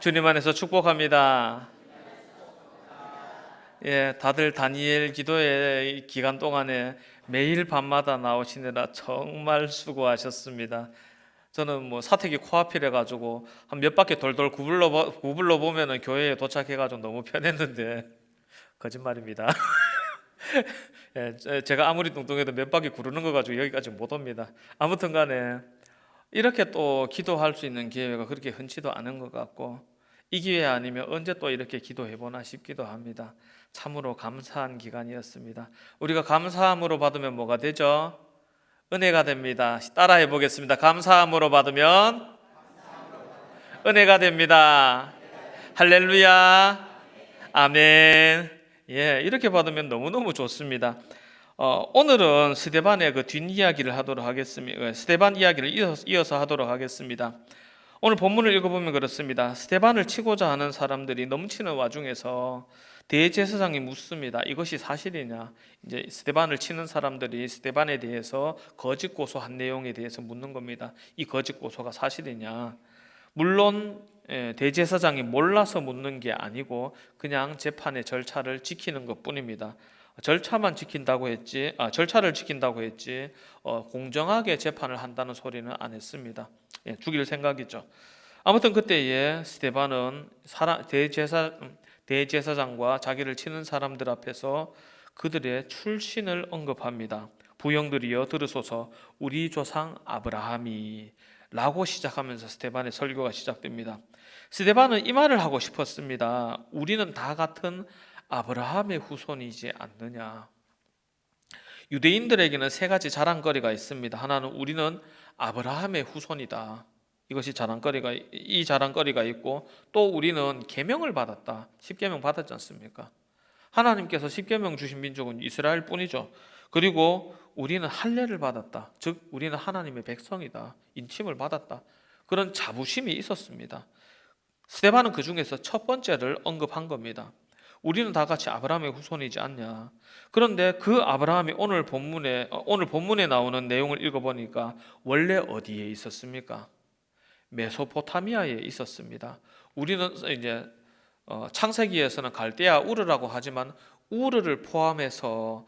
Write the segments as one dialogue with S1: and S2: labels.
S1: 주님 안에서 축복합니다. 다들 다니엘 기도의 기간 동안에 매일 밤마다 나오시느라 정말 수고하셨습니다. 저는 사택이 코앞이래 가지고 한 몇 바퀴 돌돌 구불러 보면은 교회에 도착해 가지고 너무 편했는데 거짓말입니다. 제가 아무리 뚱뚱해도 몇 바퀴 구르는 거 가지고 여기까지 못 옵니다. 아무튼 간에 이렇게 또 기도할 수 있는 기회가 그렇게 흔치도 않은 것 같고, 이 기회 아니면 언제 또 이렇게 기도해보나 싶기도 합니다. 참으로 감사한 기간이었습니다. 우리가 감사함으로 받으면 뭐가 되죠? 은혜가 됩니다. 따라해 보겠습니다. 감사함으로 받으면 은혜가 됩니다. 할렐루야. 아멘. 이렇게 받으면 너무너무 좋습니다. 오늘은 스데반의 그 뒷이야기를 하도록 하겠습니다. 스데반 이야기를 이어서 하도록 하겠습니다. 오늘 본문을 읽어보면 그렇습니다. 스데반을 치고자 하는 사람들이 넘치는 와중에서 대제사장이 묻습니다. 이것이 사실이냐? 이제 스데반을 치는 사람들이 스데반에 대해서 거짓 고소한 내용에 대해서 묻는 겁니다. 이 거짓 고소가 사실이냐? 물론 대제사장이 몰라서 묻는 게 아니고 그냥 재판의 절차를 지키는 것뿐입니다. 절차를 지킨다고 했지 공정하게 재판을 한다는 소리는 안 했습니다. 죽일 생각이죠. 아무튼 그때에 스데반은 대제사장과 자기를 치는 사람들 앞에서 그들의 출신을 언급합니다. 부형들이여 들으소서, 우리 조상 아브라함이 라고 시작하면서 스데반의 설교가 시작됩니다. 스데반은 이 말을 하고 싶었습니다. 우리는 다 같은 아브라함의 후손이지 않느냐. 유대인들에게는 세 가지 자랑거리가 있습니다. 하나는 우리는 아브라함의 후손이다. 이것이 이 자랑거리가 있고, 또 우리는 계명을 받았다. 십계명 받았지 않습니까? 하나님께서 십계명 주신 민족은 이스라엘 뿐이죠. 그리고 우리는 할례를 받았다. 즉 우리는 하나님의 백성이다. 인침을 받았다. 그런 자부심이 있었습니다. 스데반은 그 중에서 첫 번째를 언급한 겁니다. 우리는 다 같이 아브라함의 후손이지 않냐. 그런데 그 아브라함이 오늘 본문에 나오는 내용을 읽어보니까 원래 어디에 있었습니까? 메소포타미아에 있었습니다. 우리는 이제 창세기에서는 갈대아 우르라고 하지만 우르를 포함해서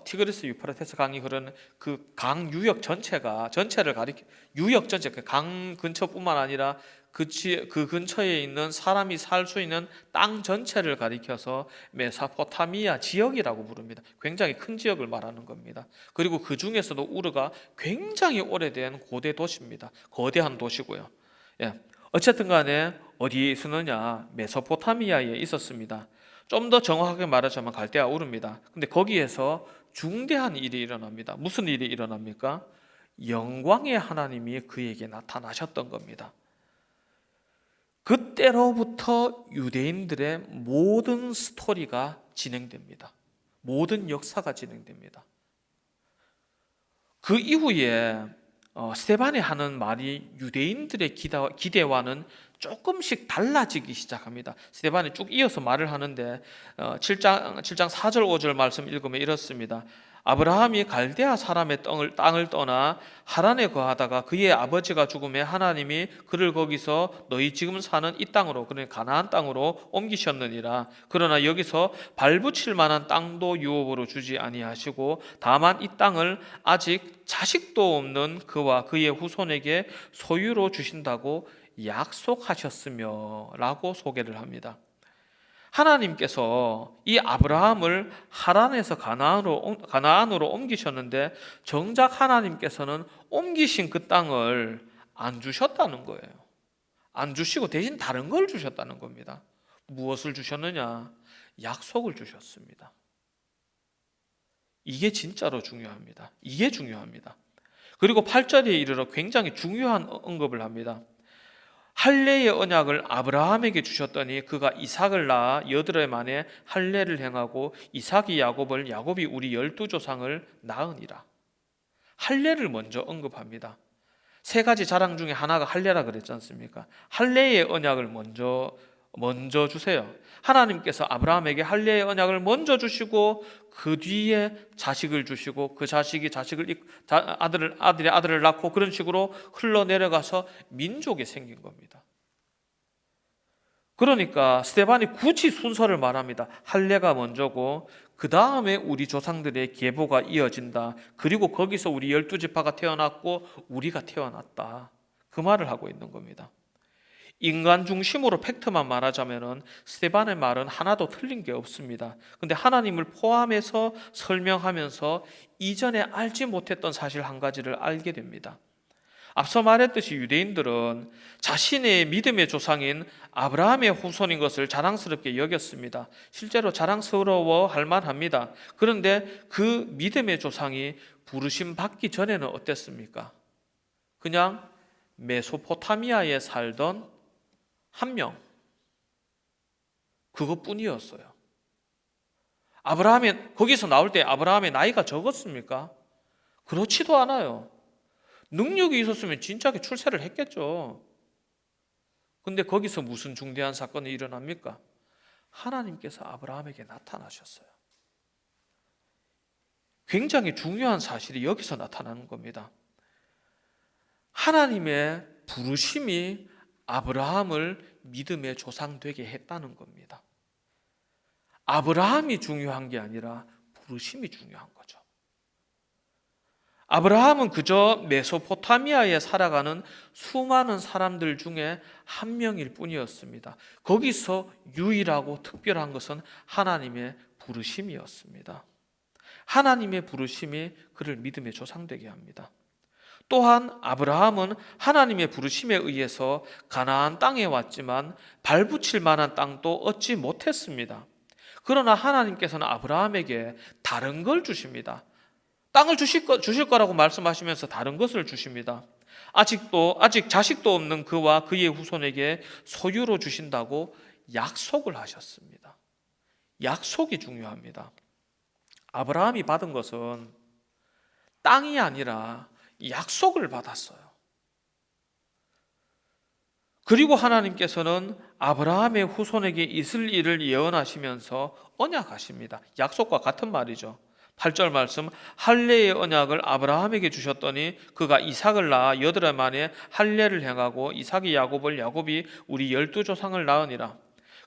S1: 티그리스 유프라테스 강이 흐르는 그 강 유역 전체를 가리켜, 유역 전체, 그 강 근처뿐만 아니라 그 근처에 있는 사람이 살 수 있는 땅 전체를 가리켜서 메소포타미아 지역이라고 부릅니다. 굉장히 큰 지역을 말하는 겁니다. 그리고 그 중에서도 우르가 굉장히 오래된 고대 도시입니다. 거대한 도시고요. 어쨌든 간에 어디에 있었느냐? 메소포타미아에 있었습니다. 좀 더 정확하게 말하자면 갈대아 우르입니다. 근데 거기에서 중대한 일이 일어납니다. 무슨 일이 일어납니까? 영광의 하나님이 그에게 나타나셨던 겁니다. 그때로부터 유대인들의 모든 스토리가 진행됩니다. 모든 역사가 진행됩니다. 그 이후에 스데반이 하는 말이 유대인들의 기대와는 조금씩 달라지기 시작합니다. 스데반이 쭉 이어서 말을 하는데 7장 4절 5절 말씀 읽으면 이렇습니다. 아브라함이 갈대아 사람의 땅을 떠나 하란에 거하다가 그의 아버지가 죽음에 하나님이 그를 거기서 너희 지금 사는 이 땅으로, 그러니까 가나안 땅으로 옮기셨느니라. 그러나 여기서 발붙일 만한 땅도 유업으로 주지 아니하시고 다만 이 땅을 아직 자식도 없는 그와 그의 후손에게 소유로 주신다고 약속하셨으며 라고 소개를 합니다. 하나님께서 이 아브라함을 하란에서 가나안으로 옮기셨는데 정작 하나님께서는 옮기신 그 땅을 안 주셨다는 거예요. 안 주시고 대신 다른 걸 주셨다는 겁니다. 무엇을 주셨느냐? 약속을 주셨습니다. 이게 진짜로 중요합니다. 이게 중요합니다. 그리고 8절에 이르러 굉장히 중요한 언급을 합니다. 할례의 언약을 아브라함에게 주셨더니 그가 이삭을 낳아 8해 만에 할례를 행하고 이삭이 야곱을, 야곱이 우리 12조상을 낳으니라. 할례를 먼저 언급합니다. 세 가지 자랑 중에 하나가 할례라 그랬지 않습니까? 할례의 언약을 먼저 먼저 주세요. 하나님께서 아브라함에게 할례의 언약을 먼저 주시고 그 뒤에 자식을 주시고 그 자식이 아들을 낳고 그런 식으로 흘러내려가서 민족이 생긴 겁니다. 그러니까 스데반이 굳이 순서를 말합니다. 할례가 먼저고 그 다음에 우리 조상들의 계보가 이어진다. 그리고 거기서 우리 12지파가 태어났고 우리가 태어났다. 그 말을 하고 있는 겁니다. 인간 중심으로 팩트만 말하자면은 스데반의 말은 하나도 틀린 게 없습니다. 근데 하나님을 포함해서 설명하면서 이전에 알지 못했던 사실 한 가지를 알게 됩니다. 앞서 말했듯이 유대인들은 자신의 믿음의 조상인 아브라함의 후손인 것을 자랑스럽게 여겼습니다. 실제로 자랑스러워할 만합니다. 그런데 그 믿음의 조상이 부르심 받기 전에는 어땠습니까? 그냥 메소포타미아에 살던 한 명, 그것뿐이었어요. 거기서 나올 때 아브라함의 나이가 적었습니까? 그렇지도 않아요. 능력이 있었으면 진작에 출세를 했겠죠. 근데 거기서 무슨 중대한 사건이 일어납니까? 하나님께서 아브라함에게 나타나셨어요. 굉장히 중요한 사실이 여기서 나타나는 겁니다. 하나님의 부르심이 아브라함을 믿음의 조상 되게 했다는 겁니다. 아브라함이 중요한 게 아니라 부르심이 중요한 거죠. 아브라함은 그저 메소포타미아에 살아가는 수많은 사람들 중에 한 명일 뿐이었습니다. 거기서 유일하고 특별한 것은 하나님의 부르심이었습니다. 하나님의 부르심이 그를 믿음의 조상 되게 합니다. 또한 아브라함은 하나님의 부르심에 의해서 가나안 땅에 왔지만 발붙일 만한 땅도 얻지 못했습니다. 그러나 하나님께서는 아브라함에게 다른 걸 주십니다. 땅을 주실 거라고 말씀하시면서 다른 것을 주십니다. 아직 자식도 없는 그와 그의 후손에게 소유로 주신다고 약속을 하셨습니다. 약속이 중요합니다. 아브라함이 받은 것은 땅이 아니라 약속을 받았어요. 그리고 하나님께서는 아브라함의 후손에게 있을 일을 예언하시면서 언약하십니다. 약속과 같은 말이죠. 8절 말씀, 할례의 언약을 아브라함에게 주셨더니 그가 이삭을 낳아 여드레 만에 할례를 행하고 이삭이 야곱을, 야곱이 우리 12조상을 낳으니라.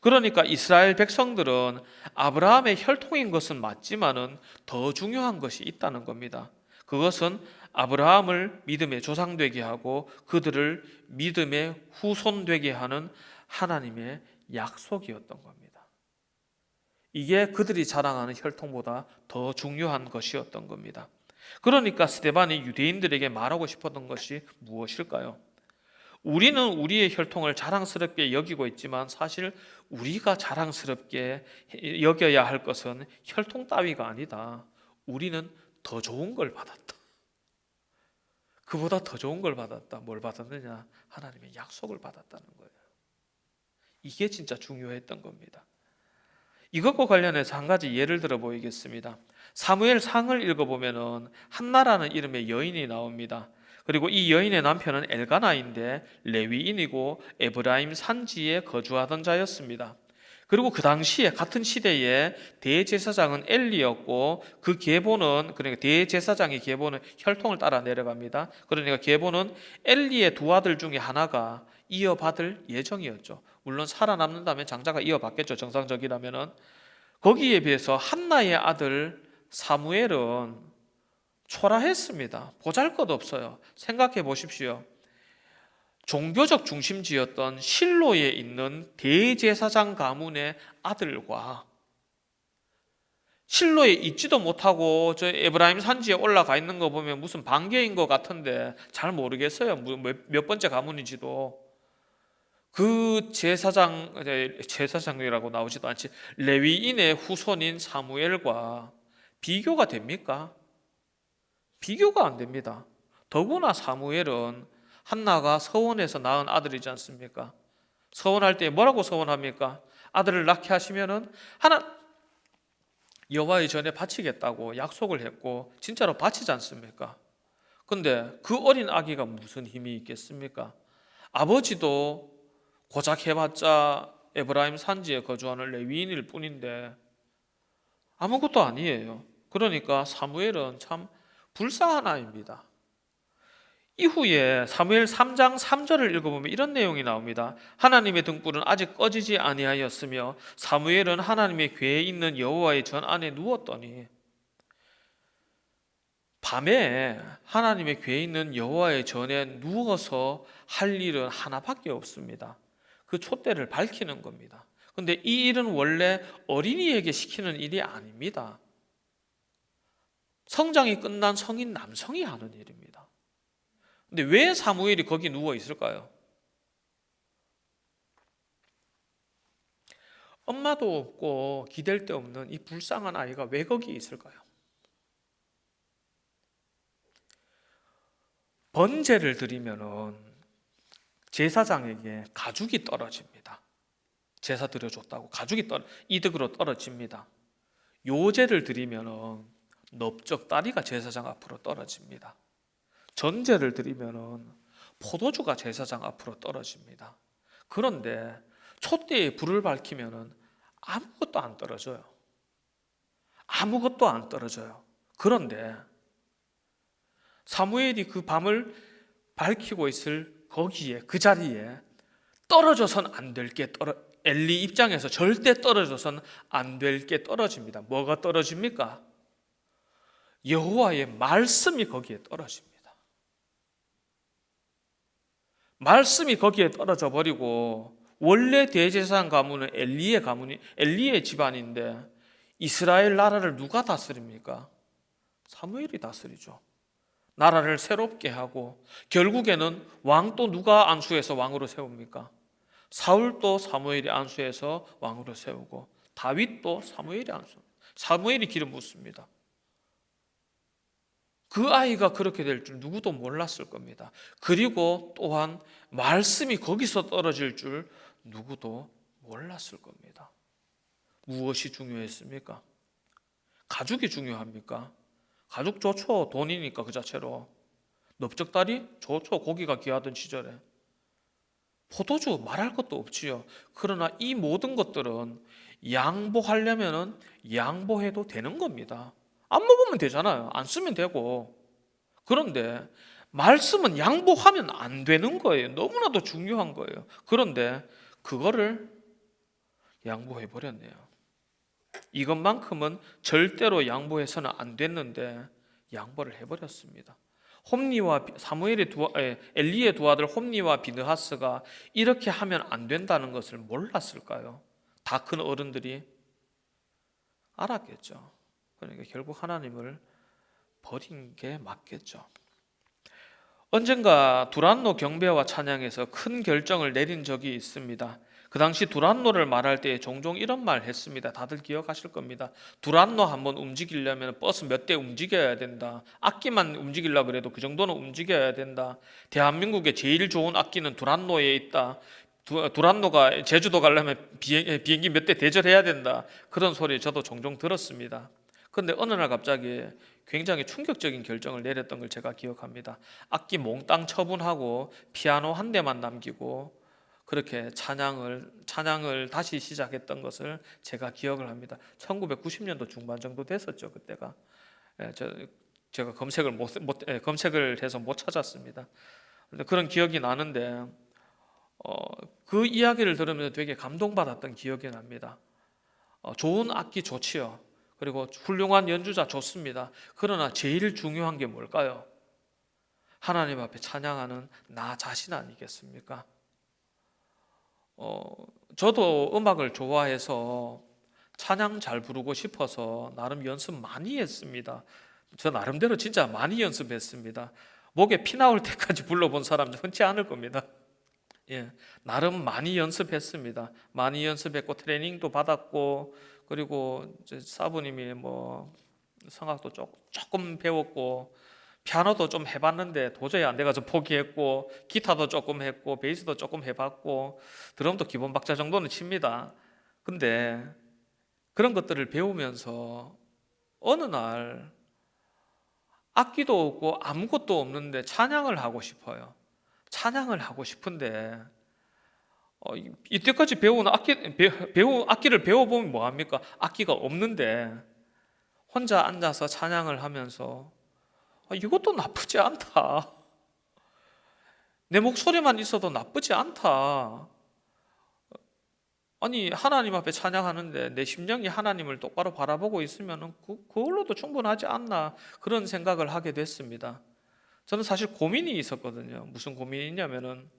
S1: 그러니까 이스라엘 백성들은 아브라함의 혈통인 것은 맞지만은 더 중요한 것이 있다는 겁니다. 그것은 아브라함을 믿음의 조상 되게 하고 그들을 믿음의 후손 되게 하는 하나님의 약속이었던 겁니다. 이게 그들이 자랑하는 혈통보다 더 중요한 것이었던 겁니다. 그러니까 스데반이 유대인들에게 말하고 싶었던 것이 무엇일까요? 우리는 우리의 혈통을 자랑스럽게 여기고 있지만 사실 우리가 자랑스럽게 여겨야 할 것은 혈통 따위가 아니다. 우리는 더 좋은 걸 받았다. 그보다 더 좋은 걸 받았다. 뭘 받았느냐? 하나님의 약속을 받았다는 거예요. 이게 진짜 중요했던 겁니다. 이것과 관련해서 한 가지 예를 들어 보이겠습니다. 사무엘상을 읽어보면 한나라는 이름의 여인이 나옵니다. 그리고 이 여인의 남편은 엘가나인데 레위인이고 에브라임 산지에 거주하던 자였습니다. 그리고 그 당시에 같은 시대에 대제사장은 엘리였고 그 계보는, 그러니까 대제사장의 계보는 혈통을 따라 내려갑니다. 그러니까 계보는 엘리의 두 아들 중에 하나가 이어받을 예정이었죠. 물론 살아남는다면 장자가 이어받겠죠. 정상적이라면은. 거기에 비해서 한나의 아들 사무엘은 초라했습니다. 보잘것없어요. 생각해 보십시오. 종교적 중심지였던 실로에 있는 대제사장 가문의 아들과 실로에 있지도 못하고 저 에브라임 산지에 올라가 있는 거 보면 무슨 반개인 것 같은데 잘 모르겠어요. 몇 번째 가문인지도. 그 제사장이라고 나오지도 않지, 레위인의 후손인 사무엘과 비교가 됩니까? 비교가 안 됩니다. 더구나 사무엘은 한나가 서원해서 낳은 아들이지 않습니까? 서원할 때 뭐라고 서원합니까? 아들을 낳게 하시면은 여호와의 전에 바치겠다고 약속을 했고 진짜로 바치지 않습니까? 근데 그 어린 아기가 무슨 힘이 있겠습니까? 아버지도 고작 해봤자 에브라임 산지에 거주하는 레위인일 뿐인데 아무것도 아니에요. 그러니까 사무엘은 참 불쌍한 아이입니다. 이후에 사무엘 3장 3절을 읽어보면 이런 내용이 나옵니다. 하나님의 등불은 아직 꺼지지 아니하였으며 사무엘은 하나님의 궤에 있는 여호와의 전 안에 누웠더니, 밤에 하나님의 궤에 있는 여호와의 전에 누워서 할 일은 하나밖에 없습니다. 그 촛대를 밝히는 겁니다. 근데 이 일은 원래 어린이에게 시키는 일이 아닙니다. 성장이 끝난 성인 남성이 하는 일입니다. 근데 왜 사무엘이 거기 누워 있을까요? 엄마도 없고 기댈 데 없는 이 불쌍한 아이가 왜 거기 있을까요? 번제를 드리면은 제사장에게 가죽이 떨어집니다. 제사 드려줬다고 가죽이 이득으로 떨어집니다. 요제를 드리면은 넓적다리가 제사장 앞으로 떨어집니다. 전제를 드리면은 포도주가 제사장 앞으로 떨어집니다. 그런데 촛대에 불을 밝히면은 아무것도 안 떨어져요. 아무것도 안 떨어져요. 그런데 사무엘이 그 밤을 밝히고 있을 거기에, 그 자리에 떨어져선 안 될 게 엘리 입장에서 절대 떨어져선 안 될 게 떨어집니다. 뭐가 떨어집니까? 여호와의 말씀이 거기에 떨어집니다. 말씀이 거기에 떨어져 버리고, 원래 대제사장 가문은 엘리의 집안인데 이스라엘 나라를 누가 다스립니까? 사무엘이 다스리죠. 나라를 새롭게 하고, 결국에는 왕도 누가 안수해서 왕으로 세웁니까? 사울도 사무엘이 안수해서 왕으로 세우고, 다윗도 사무엘이 기름 붓습니다. 그 아이가 그렇게 될 줄 누구도 몰랐을 겁니다. 그리고 또한 말씀이 거기서 떨어질 줄 누구도 몰랐을 겁니다. 무엇이 중요했습니까? 가죽이 중요합니까? 가죽 좋죠. 돈이니까 그 자체로. 넓적다리 좋죠. 고기가 귀하던 시절에. 포도주 말할 것도 없지요. 그러나 이 모든 것들은 양보하려면 양보해도 되는 겁니다. 안 먹으면 되잖아요. 안 쓰면 되고. 그런데 말씀은 양보하면 안 되는 거예요. 너무나도 중요한 거예요. 그런데 그거를 양보해 버렸네요. 이것만큼은 절대로 양보해서는 안 됐는데 양보를 해버렸습니다. 엘리의 두 아들 홈니와 비느하스가 이렇게 하면 안 된다는 것을 몰랐을까요? 다 큰 어른들이 알았겠죠. 그러니까 결국 하나님을 버린 게 맞겠죠. 언젠가 두란노 경배와 찬양에서 큰 결정을 내린 적이 있습니다. 그 당시 두란노를 말할 때 종종 이런 말 했습니다. 다들 기억하실 겁니다. 두란노 한번 움직이려면 버스 몇 대 움직여야 된다. 악기만 움직이려고 그래도 그 정도는 움직여야 된다. 대한민국의 제일 좋은 악기는 두란노에 있다. 두란노가 제주도 가려면 비행기 몇 대 대절해야 된다. 그런 소리 저도 종종 들었습니다. 그런데 어느 날 갑자기 굉장히 충격적인 결정을 내렸던 걸 제가 기억합니다. 악기 몽땅 처분하고 피아노 한 대만 남기고 그렇게 찬양을 다시 시작했던 것을 제가 기억을 합니다. 1990년도 중반 정도 됐었죠, 그때가. 제가 검색을 해서 못 찾았습니다. 그런데 그런 기억이 나는데 그 이야기를 들으면서 되게 감동받았던 기억이 납니다. 좋은 악기 좋지요. 그리고 훌륭한 연주자 좋습니다. 그러나 제일 중요한 게 뭘까요? 하나님 앞에 찬양하는 나 자신 아니겠습니까? 저도 음악을 좋아해서 찬양 잘 부르고 싶어서 나름 연습 많이 했습니다. 저 나름대로 진짜 많이 연습했습니다. 목에 피 나올 때까지 불러본 사람 흔치 않을 겁니다. 예, 나름 많이 연습했습니다. 많이 연습했고 트레이닝도 받았고, 그리고 사부님이 성악도 조금 배웠고, 피아노도 좀 해봤는데 도저히 안 돼가지고 포기했고, 기타도 조금 했고, 베이스도 조금 해봤고, 드럼도 기본 박자 정도는 칩니다. 근데 그런 것들을 배우면서 어느 날 악기도 없고 아무것도 없는데 찬양을 하고 싶어요. 찬양을 하고 싶은데 이때까지 배운 악기를 배워보면 뭐합니까? 악기가 없는데 혼자 앉아서 찬양을 하면서 이것도 나쁘지 않다. 내 목소리만 있어도 나쁘지 않다. 아니 하나님 앞에 찬양하는데 내 심령이 하나님을 똑바로 바라보고 있으면 그걸로도 충분하지 않나 그런 생각을 하게 됐습니다. 저는 사실 고민이 있었거든요. 무슨 고민이 있냐면은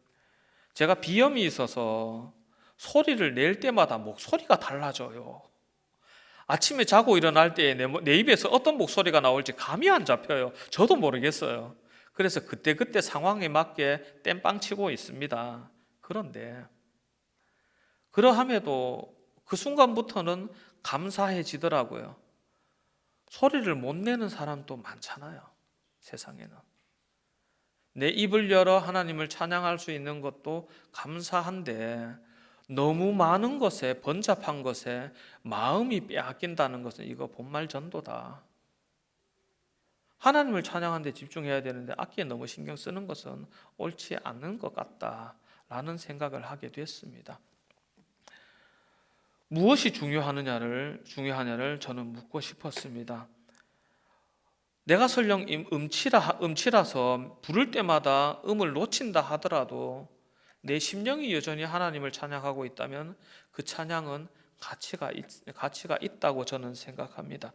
S1: 제가 비염이 있어서 소리를 낼 때마다 목소리가 달라져요. 아침에 자고 일어날 때 내 입에서 어떤 목소리가 나올지 감이 안 잡혀요. 저도 모르겠어요. 그래서 그때그때 상황에 맞게 땜빵 치고 있습니다. 그런데 그러함에도 그 순간부터는 감사해지더라고요. 소리를 못 내는 사람도 많잖아요. 세상에는. 내 입을 열어 하나님을 찬양할 수 있는 것도 감사한데 너무 많은 것에, 번잡한 것에 마음이 빼앗긴다는 것은 이거 본말 전도다. 하나님을 찬양하는 데 집중해야 되는데 악기에 너무 신경 쓰는 것은 옳지 않은 것 같다라는 생각을 하게 됐습니다. 무엇이 중요하냐를 저는 묻고 싶었습니다. 내가 설령 음치라서 부를 때마다 음을 놓친다 하더라도 내 심령이 여전히 하나님을 찬양하고 있다면 그 찬양은 가치가 있다고 저는 생각합니다.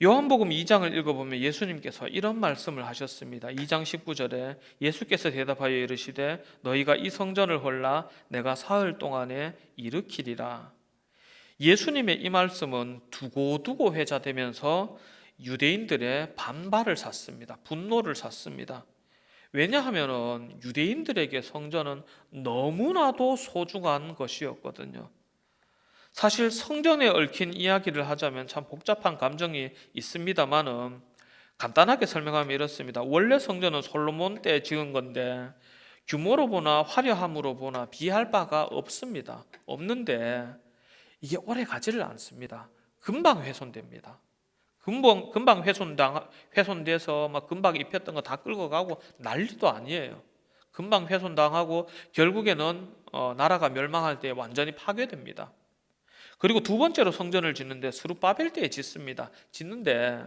S1: 요한복음 2장을 읽어보면 예수님께서 이런 말씀을 하셨습니다. 2장 19절에 예수께서 대답하여 이르시되 너희가 이 성전을 헐라 내가 사흘 동안에 일으키리라. 예수님의 이 말씀은 두고두고 회자되면서 유대인들의 반발을 샀습니다. 분노를 샀습니다. 왜냐하면 유대인들에게 성전은 너무나도 소중한 것이었거든요. 사실 성전에 얽힌 이야기를 하자면 참 복잡한 감정이 있습니다만은 간단하게 설명하면 이렇습니다. 원래 성전은 솔로몬 때 지은 건데 규모로 보나 화려함으로 보나 비할 바가 없습니다. 없는데 이게 오래 가지를 않습니다. 금방 훼손됩니다. 금방 훼손돼서 막 금방 입혔던 거 다 끌고 가고 난리도 아니에요. 금방 훼손당하고 결국에는 나라가 멸망할 때 완전히 파괴됩니다. 그리고 두 번째로 성전을 짓는데 스룹바벨 때에 짓습니다. 짓는데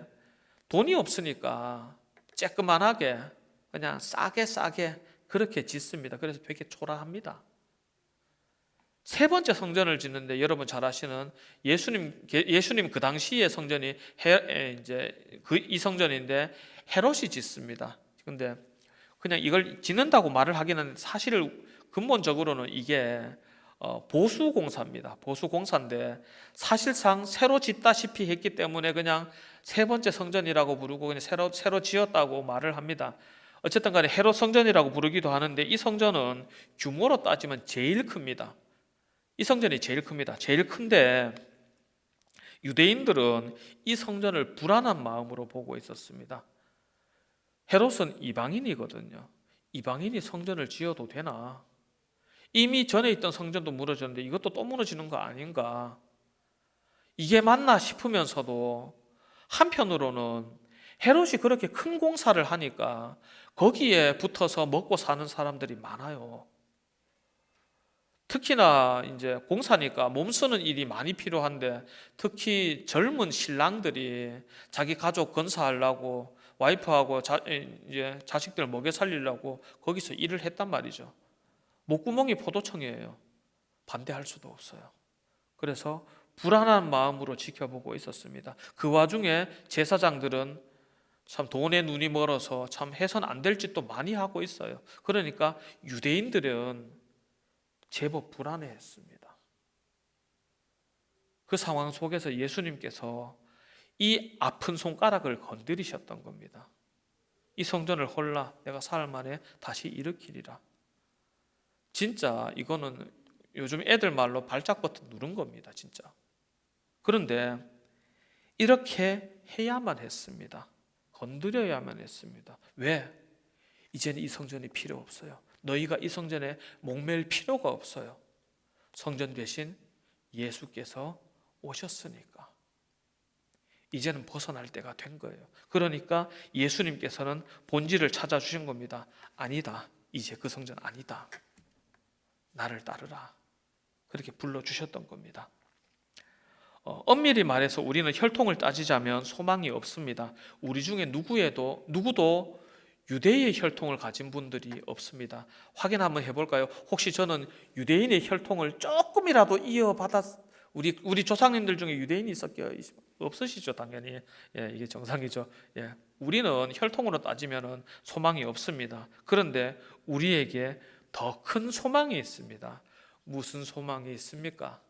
S1: 돈이 없으니까 쬐끄만하게 그냥 싸게 그렇게 짓습니다. 그래서 되게 초라합니다. 세 번째 성전을 짓는데 여러분 잘 아시는 예수님 그 당시의 성전이 이 성전인데 헤롯이 짓습니다. 근데 그냥 이걸 짓는다고 말을 하기는 사실 근본적으로는 이게 보수공사입니다. 보수공사인데 사실상 새로 짓다시피 했기 때문에 그냥 세 번째 성전이라고 부르고 그냥 새로 지었다고 말을 합니다. 어쨌든 간에 헤롯 성전이라고 부르기도 하는데 이 성전은 규모로 따지면 제일 큽니다. 이 성전이 제일 큽니다. 제일 큰데 유대인들은 이 성전을 불안한 마음으로 보고 있었습니다. 헤롯은 이방인이거든요. 이방인이 성전을 지어도 되나? 이미 전에 있던 성전도 무너졌는데 이것도 또 무너지는 거 아닌가? 이게 맞나 싶으면서도 한편으로는 헤롯이 그렇게 큰 공사를 하니까 거기에 붙어서 먹고 사는 사람들이 많아요. 특히나 이제 공사니까 몸 쓰는 일이 많이 필요한데 특히 젊은 신랑들이 자기 가족 건사하려고 와이프하고 이제 자식들 먹여 살리려고 거기서 일을 했단 말이죠. 목구멍이 포도청이에요. 반대할 수도 없어요. 그래서 불안한 마음으로 지켜보고 있었습니다. 그 와중에 제사장들은 참 돈에 눈이 멀어서 참 해선 안 될 짓도 많이 하고 있어요. 그러니까 유대인들은 제법 불안해했습니다. 그 상황 속에서 예수님께서 이 아픈 손가락을 건드리셨던 겁니다. 이 성전을 헐라 내가 사흘 만에 다시 일으키리라. 진짜 이거는 요즘 애들 말로 발작 버튼 누른 겁니다. 진짜. 그런데 이렇게 해야만 했습니다. 건드려야만 했습니다. 왜? 이제는 이 성전이 필요 없어요. 너희가 이 성전에 목맬 필요가 없어요. 성전 대신 예수께서 오셨으니까. 이제는 벗어날 때가 된 거예요. 그러니까 예수님께서는 본질을 찾아주신 겁니다. 아니다. 이제 그 성전 아니다. 나를 따르라. 그렇게 불러주셨던 겁니다. 엄밀히 말해서 우리는 혈통을 따지자면 소망이 없습니다. 우리 중에 누구도 유대의 혈통을 가진 분들이 없습니다. 확인 한번 해볼까요? 혹시 저는 유대인의 혈통을 조금이라도 우리 조상님들 중에 유대인이 없으시죠? 당연히. 예, 이게 정상이죠. 예, 우리는 혈통으로 따지면 소망이 없습니다. 그런데 우리에게 더 큰 소망이 있습니다. 무슨 소망이 있습니까?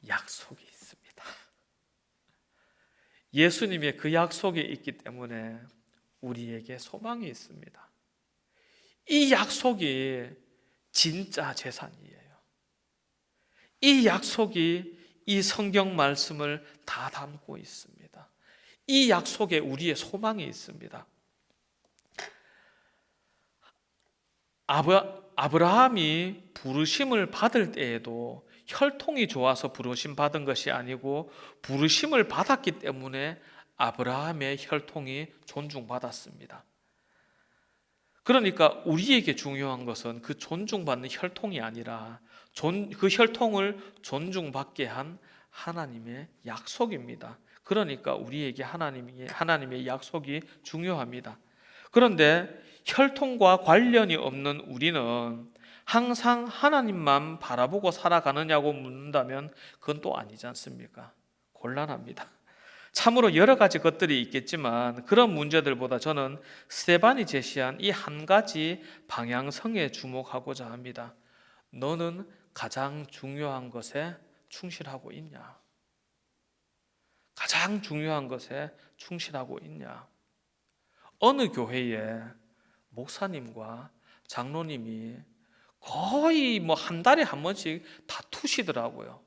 S1: 약속이 있습니다. 예수님의 그 약속이 있기 때문에 우리에게 소망이 있습니다. 이 약속이 진짜 재산이에요. 이 약속이 이 성경 말씀을 다 담고 있습니다. 이 약속에 우리의 소망이 있습니다. 아브라함이 부르심을 받을 때에도 혈통이 좋아서 부르심 받은 것이 아니고 부르심을 받았기 때문에 아브라함의 혈통이 존중받았습니다. 그러니까 우리에게 중요한 것은 그 존중받는 혈통이 아니라 그 혈통을 존중받게 한 하나님의 약속입니다. 그러니까 우리에게 하나님의 약속이 중요합니다. 그런데 혈통과 관련이 없는 우리는 항상 하나님만 바라보고 살아가느냐고 묻는다면 그건 또 아니지 않습니까? 곤란합니다. 참으로 여러 가지 것들이 있겠지만 그런 문제들보다 저는 스데반이 제시한 이 한 가지 방향성에 주목하고자 합니다. 너는 가장 중요한 것에 충실하고 있냐? 가장 중요한 것에 충실하고 있냐? 어느 교회에 목사님과 장로님이 거의 한 달에 한 번씩 다투시더라고요.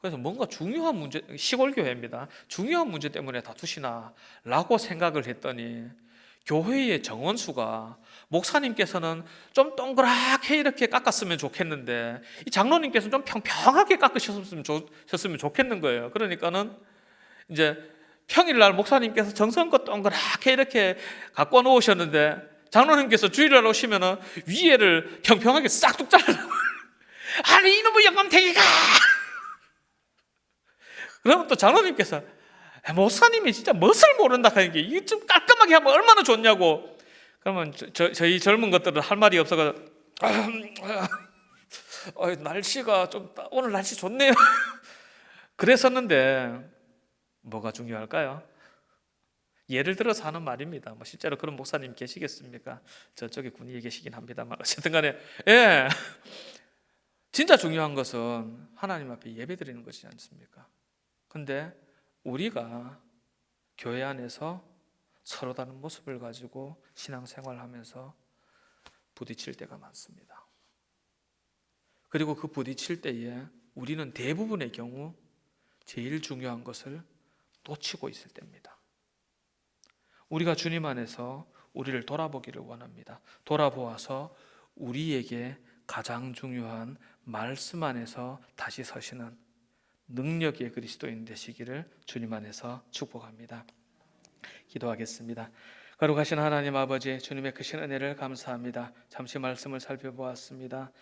S1: 그래서 뭔가 중요한 문제, 시골 교회입니다. 중요한 문제 때문에 다투시나 라고 생각을 했더니 교회의 정원수가 목사님께서는 좀 동그랗게 이렇게 깎았으면 좋겠는데 이 장로님께서는 좀 평평하게 깎으셨으면 좋겠는 거예요. 그러니까는 이제 평일날 목사님께서 정성껏 동그랗게 이렇게 갖고 놓으셨는데 장로님께서 주일날 오시면은 위에를 평평하게 싹둑 잘라요. 아니 이놈의 영감탱이가! 그러면 또 장로님께서 목사님이 진짜 멋을 모른다 하는 게 이게 좀 깔끔하게 하면 얼마나 좋냐고. 그러면 저희 젊은 것들은 할 말이 없어서 날씨가 좀 오늘 날씨 좋네요. 그랬었는데 뭐가 중요할까요? 예를 들어서 하는 말입니다. 실제로 그런 목사님 계시겠습니까? 저쪽에 군인이 계시긴 합니다만 어쨌든 간에 예, 진짜 중요한 것은 하나님 앞에 예배드리는 것이지 않습니까? 근데 우리가 교회 안에서 서로 다른 모습을 가지고 신앙생활하면서 부딪힐 때가 많습니다. 그리고 그 부딪힐 때에 우리는 대부분의 경우 제일 중요한 것을 놓치고 있을 때입니다. 우리가 주님 안에서 우리를 돌아보기를 원합니다. 돌아보아서 우리에게 가장 중요한 말씀 안에서 다시 서시는 능력의 그리스도인 되시기를 주님 안에서 축복합니다. 기도하겠습니다. 거룩하신 하나님 아버지, 주님의 크신 은혜를 감사합니다. 잠시 말씀을 살펴보았습니다.